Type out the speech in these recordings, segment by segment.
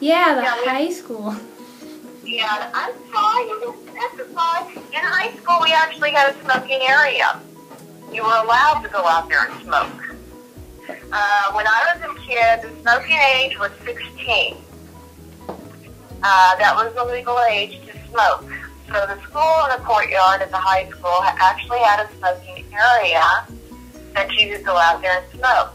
Yeah, the high school. Yeah, I'm fine. That's fine. In high school, we actually had a smoking area. You were allowed to go out there and smoke. When I was a kid, the smoking age was 16. That was the legal age to smoke. So the school and the courtyard at the high school actually had a smoking area that you could go out there and smoke.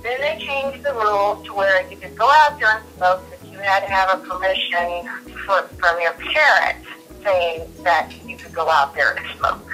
Then they changed the rules to where you could go out there and smoke, but you had to have a permission from your parents saying that you could go out there and smoke.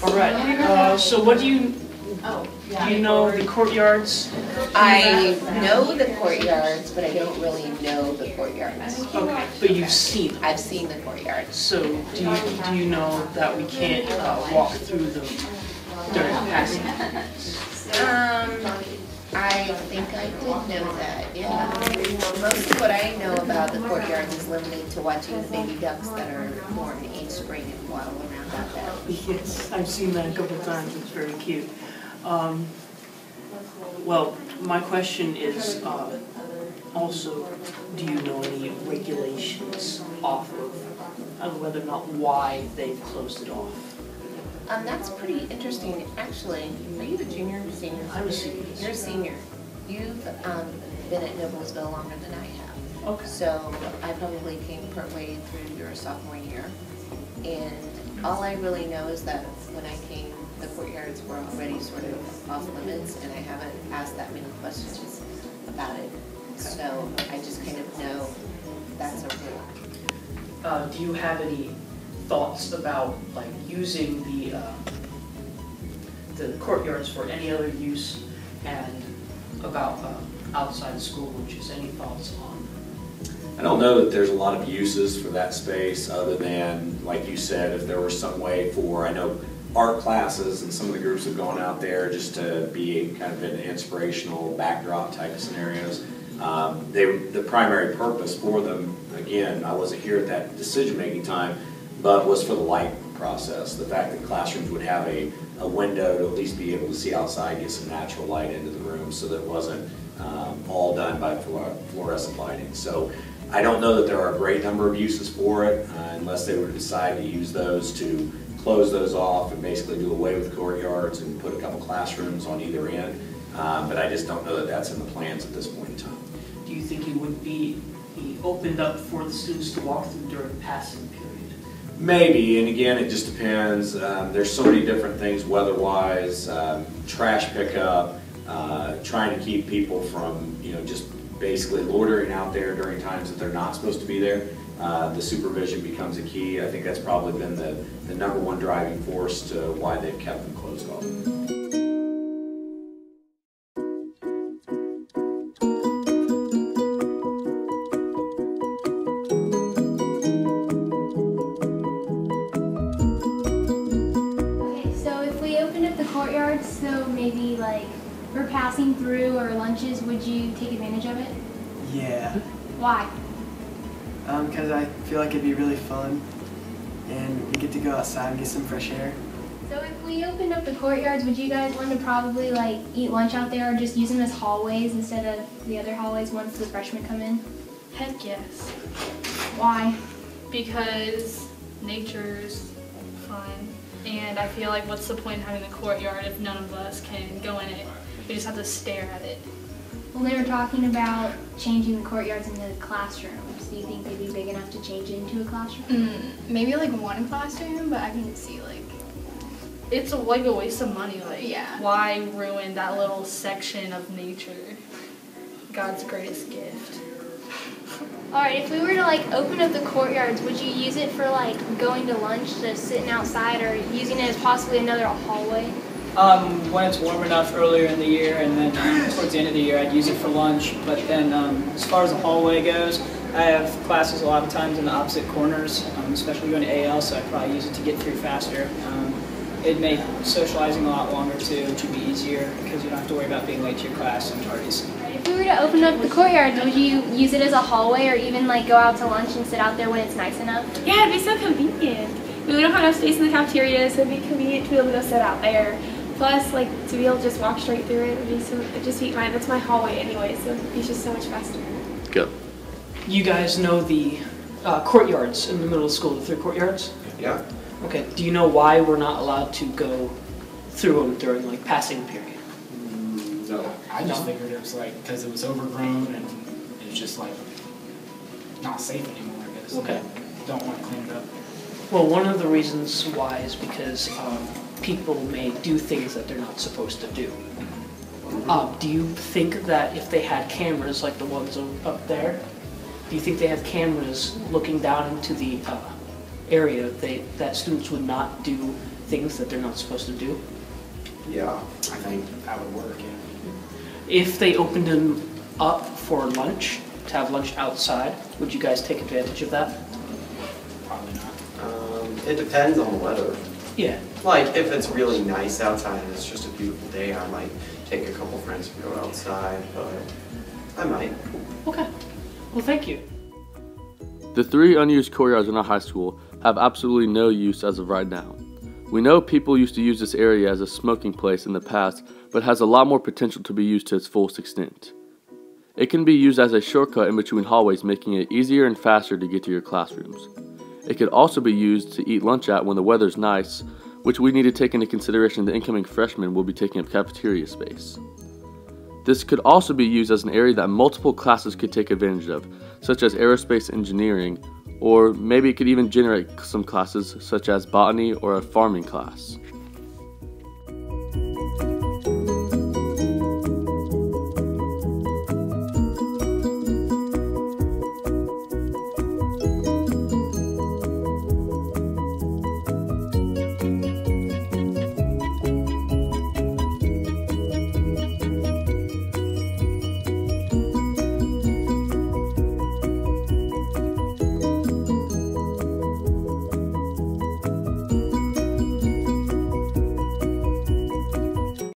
Alright, so what do you know the courtyards? I know the courtyards, but I don't really know the courtyards. Okay, but you've seen them. I've seen the courtyards. So do you know that we can't walk through them during passing? I think I did know that, yeah. Most of what I know about the courtyards is limited to watching the baby ducks that are born each spring and waddle around out there. Yes, I've seen that a couple of times. It's very cute. Well, my question is also, do you know any regulations off of whether or not why they've closed it off? That's pretty interesting, actually. Are you a junior or senior? I'm a senior. You're a senior. You've been at Noblesville longer than I have. Okay. So I probably came partway through your sophomore year. And all I really know is that when I came, the courtyards were already sort of off limits, and I haven't asked that many questions about it. So I just kind of know that's a rule. Do you have any thoughts about like using the courtyards for any other use, and about outside school, which is any thoughts on? I don't know that there's a lot of uses for that space other than, like you said, if there was some way for, I know art classes and some of the groups have gone out there just to be kind of an inspirational backdrop type of scenarios. The primary purpose for them, again, I wasn't here at that decision-making time, but was for the light process. The fact that classrooms would have a window to at least be able to see outside, get some natural light into the room so that it wasn't all done by fluorescent lighting. So I don't know that there are a great number of uses for it unless they were to decide to use those to close those off and basically do away with courtyards and put a couple classrooms on either end. But I just don't know that that's in the plans at this point in time. Do you think it would be opened up for the students to walk through during the passing period? Maybe, and again, it just depends. There's so many different things weather-wise, trash pickup, trying to keep people from, just basically loitering out there during times that they're not supposed to be there. The supervision becomes a key. I think that's probably been the number one driving force to why they've kept them closed off. Courtyards, so maybe like we're passing through or lunches, would you take advantage of it? Yeah. Why? Because I feel like it'd be really fun and we get to go outside and get some fresh air. So if we opened up the courtyards, would you guys want to probably like eat lunch out there or just use them as hallways instead of the other hallways once the freshmen come in? Heck yes. Why? Because nature's fun. And I feel like what's the point in having the courtyard if none of us can go in it? We just have to stare at it. Well, they were talking about changing the courtyards into classrooms. Do you think they'd be big enough to change it into a classroom? Maybe like one classroom, but I can see like it's like a waste of money. Like, Yeah. why ruin that little section of nature? God's greatest gift. Alright, if we were to like open up the courtyards, would you use it for like going to lunch, just sitting outside, or using it as possibly another hallway? When it's warm enough earlier in the year, and then towards the end of the year, I'd use it for lunch. But then, as far as the hallway goes, I have classes a lot of times in the opposite corners, especially going to AL, so I'd probably use it to get through faster. It'd make socializing a lot longer too, which would be easier because you don't have to worry about being late to your class and tardies. If we were to open up the courtyards, would you use it as a hallway, or even like go out to lunch and sit out there when it's nice enough? Yeah, it'd be so convenient. We don't have enough space in the cafeteria, so it'd be convenient to be able to go sit out there. Plus, like, to be able to just walk straight through it would be so, it'd just be mine. That's my hallway anyway, so it'd be just so much faster. Go. You guys know the courtyards in the middle of school, the 3 courtyards? Yeah. Okay, do you know why we're not allowed to go through them during like passing period? No. I just figured it was like, because it was overgrown and it was just like not safe anymore, I guess. Okay. Don't want to clean it up. Well, one of the reasons why is because people may do things that they're not supposed to do. Do you think that if they had cameras like the ones up there, do you think they have cameras looking down into the area that students would not do things that they're not supposed to do? Yeah, I think that would work, yeah. If they opened them up for lunch, to have lunch outside, would you guys take advantage of that? Probably not. It depends on the weather. Yeah. Like, if it's really nice outside and it's just a beautiful day, I might take a couple friends and go outside, but I might. Okay. Well, thank you. The 3 unused courtyards in our high school have absolutely no use as of right now. We know people used to use this area as a smoking place in the past, but has a lot more potential to be used to its fullest extent. It can be used as a shortcut in between hallways, making it easier and faster to get to your classrooms. It could also be used to eat lunch at when the weather's nice, which we need to take into consideration the incoming freshmen will be taking up cafeteria space. This could also be used as an area that multiple classes could take advantage of, such as aerospace engineering, or maybe it could even generate some classes such as botany or a farming class.